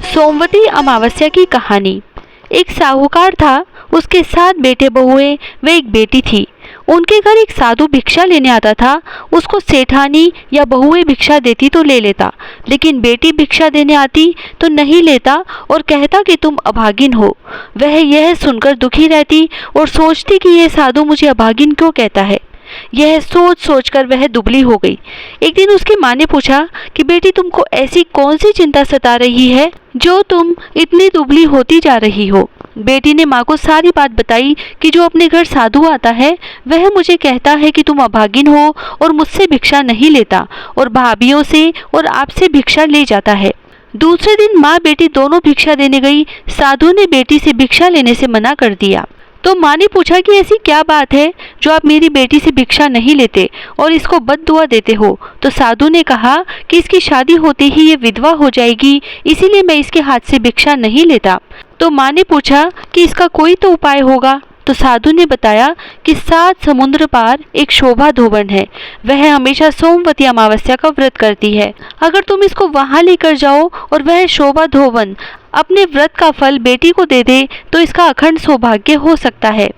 सोमवती अमावस्या की कहानी। एक साहूकार था, उसके 7 बेटे बहुएं व एक बेटी थी। उनके घर एक साधु भिक्षा लेने आता था। उसको सेठानी या बहुएं भिक्षा देती तो ले लेता, लेकिन बेटी भिक्षा देने आती तो नहीं लेता और कहता कि तुम अभागिन हो। वह यह सुनकर दुखी रहती और सोचती कि यह साधु मुझे अभागिन क्यों कहता है। यह सोच सोचकर वह दुबली हो गई। एक दिन उसकी माँ ने पूछा कि बेटी, तुमको ऐसी कौन सी चिंता सता रही है जो तुम इतनी दुबली होती जा रही हो। बेटी ने माँ को सारी बात बताई कि जो अपने घर साधु आता है वह मुझे कहता है कि तुम अभागिन हो और मुझसे भिक्षा नहीं लेता और भाभीियों से और आपसे भिक्षा ले जाता है। दूसरे दिन माँ बेटी दोनों भिक्षा देने गई। साधु ने बेटी से भिक्षा लेने से मना कर दिया। तो माँ ने पूछा कि ऐसी क्या बात है जो आप मेरी बेटी से भिक्षा नहीं लेते और इसको बद्दुआ देते हो। तो साधु ने कहा कि इसकी शादी होते ही ये विधवा हो जाएगी, इसीलिए मैं इसके हाथ से भिक्षा नहीं लेता। तो माँ ने पूछा कि इसका कोई तो उपाय होगा। तो साधु ने बताया कि 7 समुद्र पार एक शोभा धोबन है, वह हमेशा सोमवती अमावस्या का व्रत करती है। अगर तुम इसको वहां लेकर जाओ और वह शोभा धोबन अपने व्रत का फल बेटी को दे दे तो इसका अखंड सौभाग्य हो सकता है।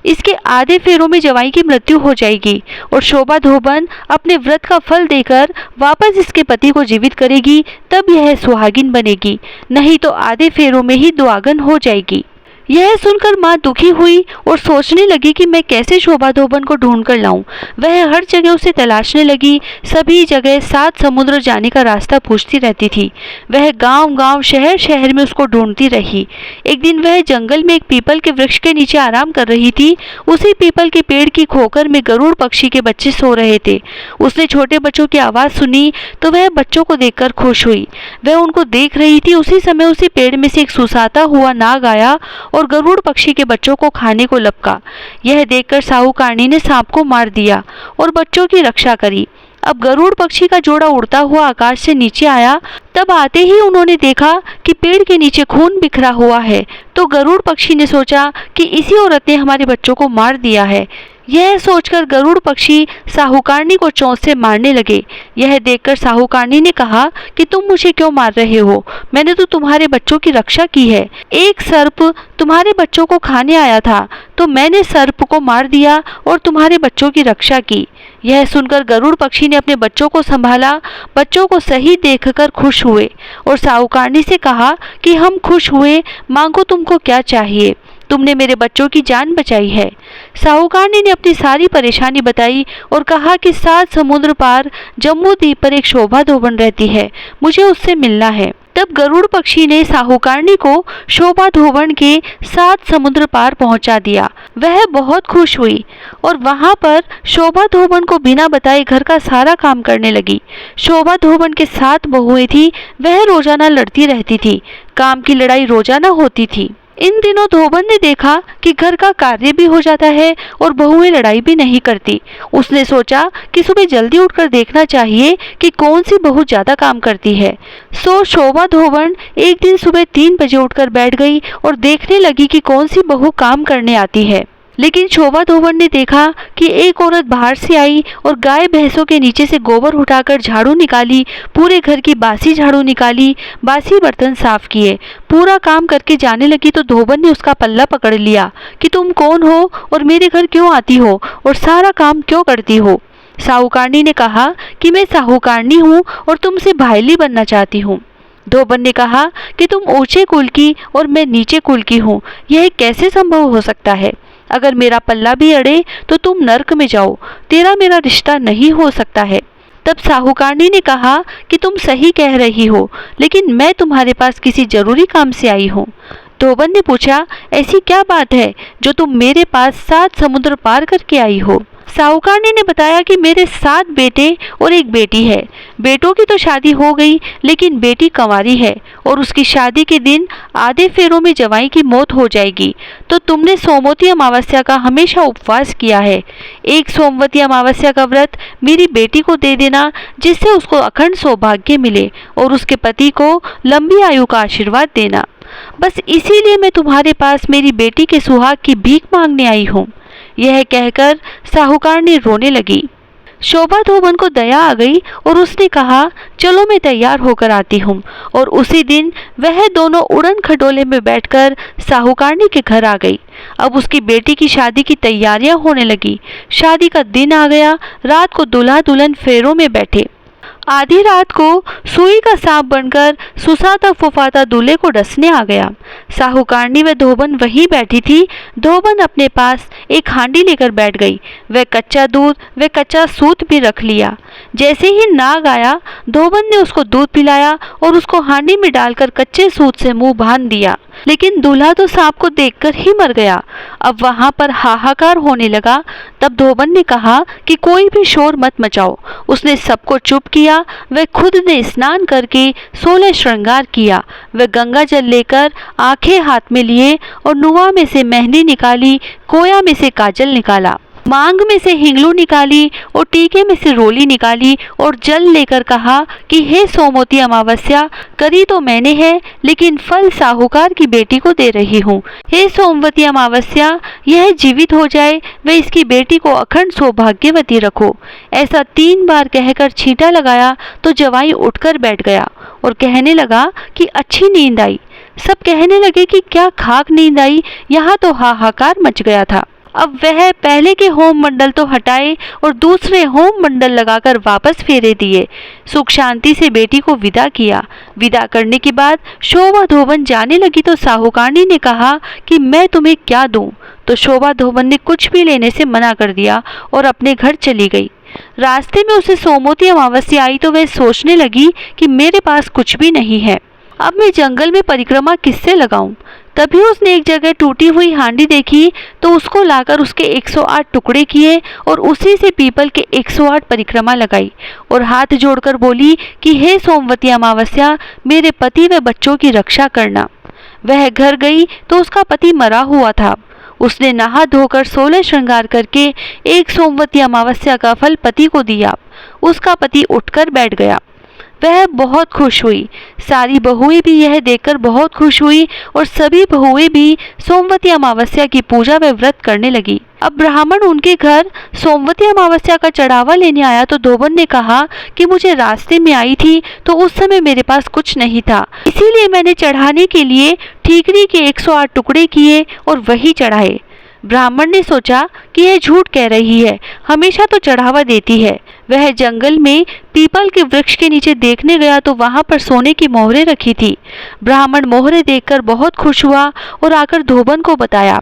इसके आधे फेरों में जवाई की मृत्यु हो जाएगी और शोभा धोबन अपने व्रत का फल देकर वापस इसके पति को जीवित करेगी, तब यह सुहागिन बनेगी, नहीं तो आधे फेरों में ही दुआगन हो जाएगी। यह सुनकर माँ दुखी हुई और सोचने लगी कि मैं कैसे शोभा धोबन को ढूंढ कर लाऊं। वह हर जगह उसे तलाशने लगी। सभी जगह 7 समुद्र जाने का रास्ता पूछती रहती थी। वह गांव-गांव, शहर-शहर में उसको ढूंढती रही। एक दिन वह जंगल में एक पीपल के वृक्ष के नीचे आराम कर रही थी। उसी पीपल के पेड़ की खोकर में गरुड़ पक्षी के बच्चे सो रहे थे। उसने छोटे बच्चों की आवाज़ सुनी तो वह बच्चों को देखकर खुश हुई। वह उनको देख रही थी। उसी समय उसी पेड़ में से एक सुसाता हुआ नाग आया और गरुड़ पक्षी के बच्चों को खाने को लपका। यह देखकर साहूकारनी ने सांप को मार दिया और बच्चों की रक्षा करी। अब गरुड़ पक्षी का जोड़ा उड़ता हुआ आकाश से नीचे आया। तब आते ही उन्होंने देखा कि पेड़ के नीचे खून बिखरा हुआ है। तो गरुड़ पक्षी ने सोचा कि इसी औरत ने हमारे बच्चों को मार दिया है। यह सोचकर गरुड़ पक्षी साहूकारनी को चोंच से मारने लगे। यह देखकर साहूकारनी ने कहा कि तुम मुझे क्यों मार रहे हो, मैंने तो तुम्हारे बच्चों की रक्षा की है। एक सर्प तुम्हारे बच्चों को खाने आया था तो मैंने सर्प को मार दिया और तुम्हारे बच्चों की रक्षा की। यह सुनकर गरुड़ पक्षी ने अपने बच्चों को संभाला। बच्चों को सही देखकर खुश हुए और साहूकारनी से कहा कि हम खुश हुए, मांगो तुमको क्या चाहिए, तुमने मेरे बच्चों की जान बचाई है। साहूकारनी ने अपनी सारी परेशानी बताई और कहा कि 7 समुद्र पार जम्मू द्वीप पर एक शोभा धोबन रहती है, मुझे उससे मिलना है। तब गरुड़ पक्षी ने साहूकारनी को शोभा धोबन के 7 समुद्र पार पहुंचा दिया। वह बहुत खुश हुई और वहां पर शोभा धोबन को बिना बताए घर का सारा काम करने लगी। शोभा धोबन के 7 बहुएं थी, वह रोजाना लड़ती रहती थी। काम की लड़ाई रोजाना होती थी। इन दिनों धोबन ने देखा कि घर का कार्य भी हो जाता है और बहुएं लड़ाई भी नहीं करती। उसने सोचा कि सुबह जल्दी उठकर देखना चाहिए कि कौन सी बहू ज्यादा काम करती है। सो शोभा धोबन एक दिन सुबह 3 बजे उठकर बैठ गई और देखने लगी कि कौन सी बहू काम करने आती है। लेकिन शोभा धोबन ने देखा कि एक औरत बाहर से आई और गाय भैंसों के नीचे से गोबर उठाकर झाड़ू निकाली, पूरे घर की बासी झाड़ू निकाली, बासी बर्तन साफ किए, पूरा काम करके जाने लगी। तो धोबन ने उसका पल्ला पकड़ लिया कि तुम कौन हो और मेरे घर क्यों आती हो और सारा काम क्यों करती हो। साहूकारनी ने कहा कि मैं साहूकारनी हूँ और तुमसे भाईली बनना चाहती हूँ। धोबन ने कहा कि तुम ऊंचे कुल की और मैं नीचे कुल की हूँ, यह कैसे संभव हो सकता है। अगर मेरा पल्ला भी अड़े तो तुम नर्क में जाओ, तेरा मेरा रिश्ता नहीं हो सकता है। तब साहूकारनी ने कहा कि तुम सही कह रही हो, लेकिन मैं तुम्हारे पास किसी जरूरी काम से आई हूँ। धोबन ने पूछा, ऐसी क्या बात है जो तुम मेरे पास 7 समुद्र पार करके आई हो। साहूकारनी ने बताया कि मेरे 7 बेटे और एक बेटी है। बेटों की तो शादी हो गई, लेकिन बेटी कंवारी है और उसकी शादी के दिन आधे फेरों में जवाई की मौत हो जाएगी। तो तुमने सोमवती अमावस्या का हमेशा उपवास किया है। एक सोमवती अमावस्या का व्रत मेरी बेटी को दे देना, जिससे उसको अखंड सौभाग्य मिले और उसके पति को लंबी आयु का आशीर्वाद देना। बस इसीलिए मैं तुम्हारे पास मेरी बेटी के सुहाग की भीख मांगने आई हूँ। यह कहकर साहूकारनी रोने लगी। शोभा धोबन को दया आ गई और उसने कहा, चलो मैं तैयार होकर आती हूँ। और उसी दिन वह दोनों उड़न खटोले में बैठकर साहूकारनी के घर आ गई। अब उसकी बेटी की शादी की तैयारियां होने लगी। शादी का दिन आ गया। रात को दूल्हा दुल्हन फेरों में बैठे। आधी रात को सुई का सांप बनकर सुसाता फुफाता दूल्हे को डसने आ गया। साहूकारनी व धोबन वहीं बैठी थी। धोबन अपने पास एक हांडी लेकर बैठ गई। वह कच्चा दूध व कच्चा सूत भी रख लिया। जैसे ही नाग आया, धोबन ने उसको दूध पिलाया और उसको हांडी में डालकर कच्चे सूत से मुंह बांध दिया। लेकिन दूल्हा तो सांप को देखकर ही मर गया। अब वहां पर हाहाकार होने लगा। तब धोबन ने कहा कि कोई भी शोर मत मचाओ। उसने सबको चुप किया। वह खुद ने स्नान करके 16 श्रृंगार किया। वह गंगा जल लेकर आंखें हाथ में लिए और नुआ में से मेहंदी निकाली, कोया में से काजल निकाला, मांग में से हिंगलू निकाली और टीके में से रोली निकाली और जल लेकर कहा कि हे सोमवती अमावस्या, करी तो मैंने है, लेकिन फल साहूकार की बेटी को दे रही हूँ। हे सोमवती अमावस्या, यह जीवित हो जाए व इसकी बेटी को अखंड सौभाग्यवती रखो। ऐसा 3 बार कहकर छींटा लगाया तो जवाई उठकर बैठ गया और कहने लगा कि अच्छी नींद आई। सब कहने लगे कि क्या खाक नींद आई, यहाँ तो हाहाकार मच गया था। अब वह पहले के होम मंडल तो हटाए और दूसरे होम मंडल लगाकर वापस फेरे दिए। सुख शांति से बेटी को विदा किया। विदा करने के बाद शोभा धोबन जाने लगी तो साहूकारनी ने कहा कि मैं तुम्हें क्या दूं? तो शोभा धोबन ने कुछ भी लेने से मना कर दिया और अपने घर चली गई। रास्ते में उसे सोमवती अमावस्या आई तो वह सोचने लगी कि मेरे पास कुछ भी नहीं है। अब मैं जंगल में परिक्रमा किससे लगाऊं? तभी उसने एक जगह टूटी हुई हांडी देखी तो उसको लाकर उसके 108 टुकड़े किए और उसी से पीपल के 108 परिक्रमा लगाई और हाथ जोड़कर बोली कि हे सोमवती अमावस्या, मेरे पति व बच्चों की रक्षा करना। वह घर गई तो उसका पति मरा हुआ था। उसने नहा धोकर 16 श्रृंगार करके एक सोमवती अमावस्या का फल पति को दिया। उसका पति उठकर बैठ गया। वह बहुत खुश हुई। सारी बहुएं भी यह देखकर बहुत खुश हुई और सभी बहुएं भी सोमवती अमावस्या की पूजा व व्रत करने लगी। अब ब्राह्मण उनके घर सोमवती अमावस्या का चढ़ावा लेने आया तो धोबन ने कहा कि मुझे रास्ते में आई थी तो उस समय मेरे पास कुछ नहीं था, इसीलिए मैंने चढ़ाने के लिए ठीकरी के 108 टुकड़े किए और वही चढ़ाए। ब्राह्मण ने सोचा कि यह झूठ कह रही है, हमेशा तो चढ़ावा देती है। वह जंगल में पीपल के वृक्ष के नीचे देखने गया तो वहां पर सोने की मोहरें रखी थी। ब्राह्मण मोहरें देखकर बहुत खुश हुआ और आकर धोबन को बताया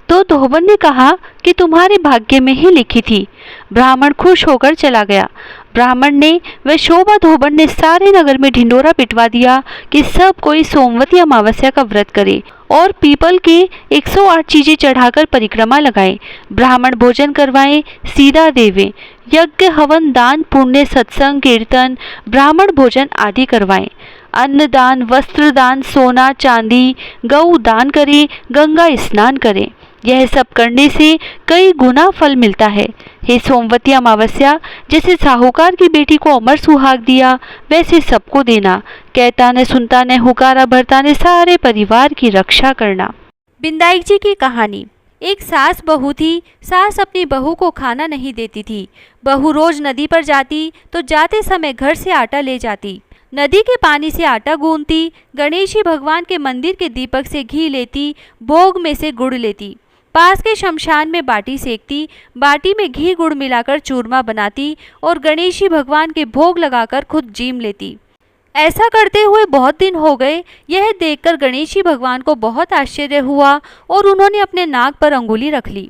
तो धोबन ने कहा कि तुम्हारे भाग्य में ही लिखी थी। ब्राह्मण खुश होकर चला गया। ब्राह्मण ने व शोभा धोबन ने सारे नगर में ढिंडोरा पिटवा दिया कि सब कोई सोमवती अमावस्या का व्रत करे और पीपल के 108 चीजें चढ़ाकर परिक्रमा लगाएं। ब्राह्मण भोजन करवाएं, सीधा देवें, यज्ञ हवन दान पुण्य सत्संग कीर्तन ब्राह्मण भोजन आदि करवाएं। अन्न दान, वस्त्र दान, सोना चांदी, गौ दान करें, गंगा स्नान करें। यह सब करने से कई गुना फल मिलता है। हे सोमवती अमावस्या, जैसे साहूकार की बेटी को अमर सुहाग दिया वैसे सबको देना। कहता न सुनता न हुकारा भरता न सारे परिवार की रक्षा करना। बिंदाई जी की कहानी। एक सास बहू थी। सास अपनी बहू को खाना नहीं देती थी। बहू रोज नदी पर जाती तो जाते समय घर से आटा ले जाती। नदी के पानी से आटा गूंथती, गणेश जी भगवान के मंदिर के दीपक से घी लेती, भोग में से गुड़ लेती, पास के शमशान में बाटी सेकती, बाटी में घी गुड़ मिलाकर चूरमा बनाती और गणेश जी भगवान के भोग लगाकर खुद जीम लेती। ऐसा करते हुए बहुत दिन हो गए। यह देखकर गणेश जी भगवान को बहुत आश्चर्य हुआ और उन्होंने अपने नाक पर अंगुली रख ली।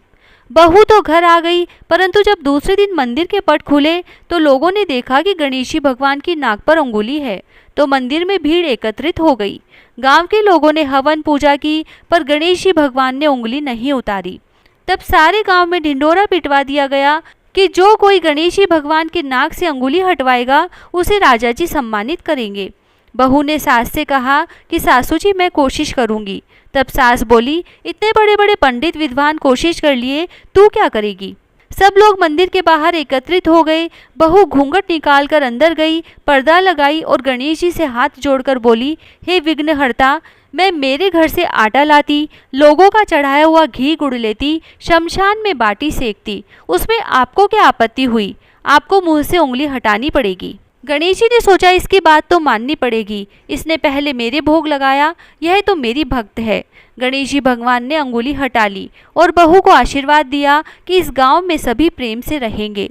बहू तो घर आ गई, परंतु जब दूसरे दिन मंदिर के पट खुले तो लोगों ने देखा कि गणेश जी भगवान की नाक पर अंगुली है, तो मंदिर में भीड़ एकत्रित हो गई। गांव के लोगों ने हवन पूजा की, पर गणेश जी भगवान ने उंगली नहीं उतारी। तब सारे गांव में ढिंडोरा पिटवा दिया गया कि जो कोई गणेश जी भगवान के नाक से अंगुली हटवाएगा उसे राजा जी सम्मानित करेंगे। बहू ने सास से कहा कि सासू जी, मैं कोशिश करूंगी। तब सास बोली, इतने बड़े बड़े पंडित विद्वान कोशिश कर लिए, तू क्या करेगी? सब लोग मंदिर के बाहर एकत्रित हो गए। बहू घूंघट निकालकर अंदर गई, पर्दा लगाई और गणेश जी से हाथ जोड़कर बोली, हे विघ्नहर्ता, मैं मेरे घर से आटा लाती, लोगों का चढ़ाया हुआ घी गुड़ लेती, शमशान में बाटी सेकती, उसमें आपको क्या आपत्ति हुई? आपको मुंह से उंगली हटानी पड़ेगी। गणेश जी ने सोचा इसकी बात तो माननी पड़ेगी, इसने पहले मेरे भोग लगाया, यह तो मेरी भक्त है। गणेश जी भगवान ने अंगुली हटा ली और बहू को आशीर्वाद दिया कि इस गांव में सभी प्रेम से रहेंगे।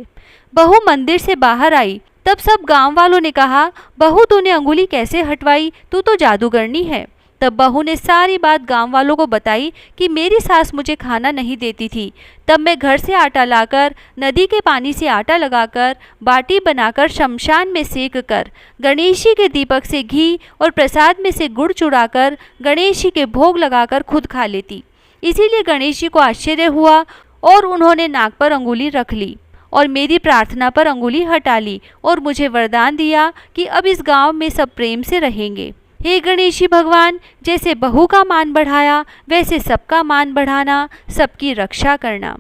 बहू मंदिर से बाहर आई तब सब गांव वालों ने कहा, बहू तूने अंगुली कैसे हटवाई, तू तो जादूगरनी है। तब बहू ने सारी बात गांव वालों को बताई कि मेरी सास मुझे खाना नहीं देती थी, तब मैं घर से आटा लाकर, नदी के पानी से आटा लगाकर, बाटी बनाकर शमशान में सेक कर, गणेश जी के दीपक से घी और प्रसाद में से गुड़ चुराकर गणेश जी के भोग लगाकर खुद खा लेती। इसीलिए गणेश जी को आश्चर्य हुआ और उन्होंने नाक पर अंगुली रख ली और मेरी प्रार्थना पर अंगुली हटा ली और मुझे वरदान दिया कि अब इस गांव में सब प्रेम से रहेंगे। हे गणेश जी भगवान, जैसे बहू का मान बढ़ाया वैसे सबका मान बढ़ाना, सबकी रक्षा करना।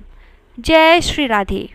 जय श्री राधे।